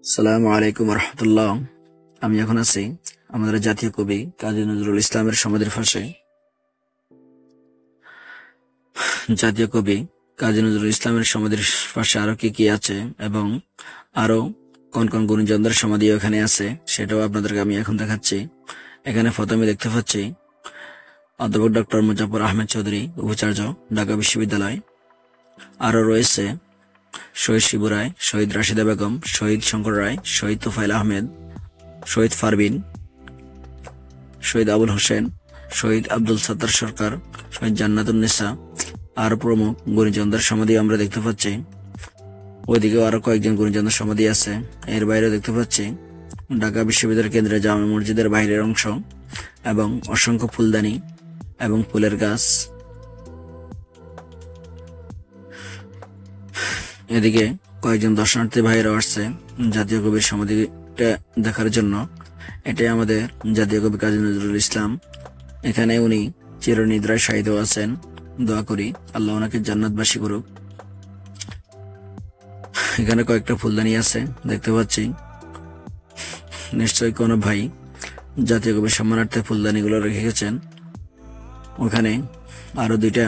আসসালামু আলাইকুম রহমতুল্লাহ। আমি এখন আছি আমাদের জাতীয় কবি কাজী নজরুল ইসলামের সমাধির পাশে। জাতীয় কবি কাজী নজরুল ইসলামের সমাধির পাশে আরো কি কি আছে এবং আরো কোন কোন গুণীজনদের সমাধি এখানে আছে সেটাও আপনাদেরকে আমি এখন দেখাচ্ছি। এখানে প্রথমে দেখতে পাচ্ছি অধ্যাপক ডক্টর মুজাফফর আহমেদ চৌধুরী, উপাচার্য, ঢাকা বিশ্ববিদ্যালয়। আরো রয়েছে শহীদ শিবু রায়, শহীদ রাশিদা বেগম, শহীদ শঙ্কর রায়, শহীদ তোফায়েল আহমেদ, শহীদ ফারবিন, শহীদ আবুল হোসেন, শহীদ আব্দুল সত্তার সরকার, শহীদ জান্নাতুন্নিসা আর প্রমুখ গুণীজনদের সমাধি আমরা দেখতে পাচ্ছি। ওইদিকেও আরো কয়েকজন গুণীজনদের সমাধি আছে। এর বাইরে দেখতে পাচ্ছি ঢাকা বিশ্ববিদ্যালয় কেন্দ্রে জামে মসজিদের বাইরের অংশ এবং অসংখ্য ফুলদানি এবং ফুলের গাছ। এদিকে কয়েকজন দর্শনার্থী ভাইয়েরাও আসছে জাতীয় কবির সমাধিটা দেখার জন্য। এটাই আমাদের জাতীয় কবি কাজী নজরুল ইসলাম। এখানে উনি চিরনিদ্রায় শায়িত আছেন। দোয়া করি আল্লাহ ওনাকে জান্নাতবাসী করুক। এখানে কয়েকটা ফুলদানি আছে দেখতে পাচ্ছি। নিশ্চয়ই কোনো ভাই জাতীয় কবির সম্মানার্থে ফুলদানি গুলো রেখে গেছেন। ওখানে আরো দুইটা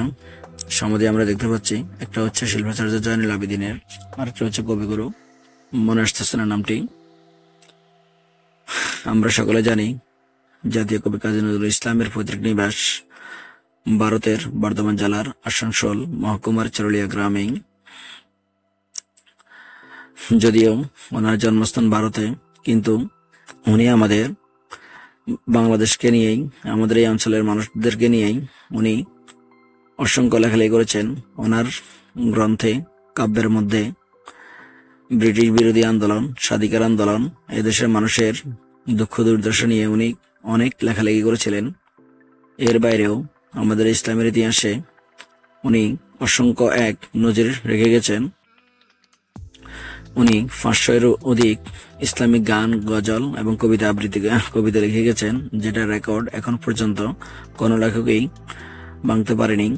সমাধি আমরা দেখতে পাচ্ছি। একটা হচ্ছে শিল্পাচার্য জয়নুল আবেদিনের, আরেকটা হচ্ছে কবিগুরু, মনে আসতেছে না নামটি। আমরা সকলে জানি জাতীয় কবি কাজী নজরুল ইসলামের পৈতৃক নিবাস ভারতের বর্ধমান জেলার আসানসোল মহকুমার চরুলিয়া গ্রামে। যদিও ওনার জন্মস্থান ভারতে, কিন্তু উনি আমাদের বাংলাদেশকে নিয়েই, আমাদের এই অঞ্চলের মানুষদেরকে নিয়েই উনি অসংখ্য লেখালেখি করেছেন। ওনার গ্রন্থে, কাব্যের মধ্যে ব্রিটিশ বিরোধী আন্দোলন, স্বাধিকার আন্দোলন, এদেশের মানুষের দুঃখ দুর্দশা নিয়ে উনি অনেক লেখালেখি করেছিলেন। এর বাইরেও আমাদের ইসলামের ইতিহাসে উনি অসংখ্য এক নজির রেখে গেছেন। উনি 500-এরও অধিক ইসলামিক গান, গজল এবং কবিতা আবৃত্তি কবিতা লিখে গেছেন, যেটা রেকর্ড এখন পর্যন্ত কোনো লেখকই ভাঙতে পারেনি।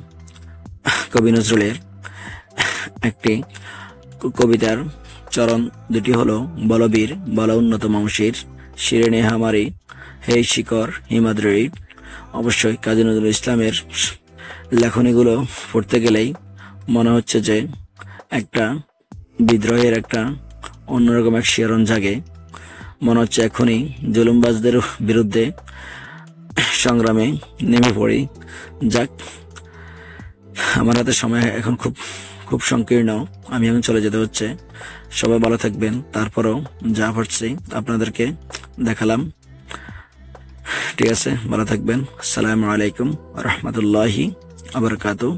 কবি নজরুলের একটি কবিতার চরণ দুটি হলো বলবীর বল উন্নত মামসির, শিরেনে হামারি হে শিকর হিমাদ্রি। অবশ্যই কাজী নজরুল ইসলামের লেখনীগুলো পড়তে গেলেই মনে হচ্ছে যে একটা বিদ্রোহের একটা অন্যরকম এক শিহরণ জাগে। মনে হচ্ছে এখনই জুলুমবাজদের বিরুদ্ধে সংগ্রামে নেমে পড়ি। যাক, আমার হাতে সময় এখন খুব সংকীর্ণ, আমি এখন চলে যেতে হচ্ছে। সবাই ভালো থাকবেন। তারপরেও যা পারছি আপনাদেরকে দেখালাম। ঠিক আছে, ভালো থাকবেন। আসসালামু আলাইকুম রহমতুল্লাহি ওয়া বারাকাতুহু।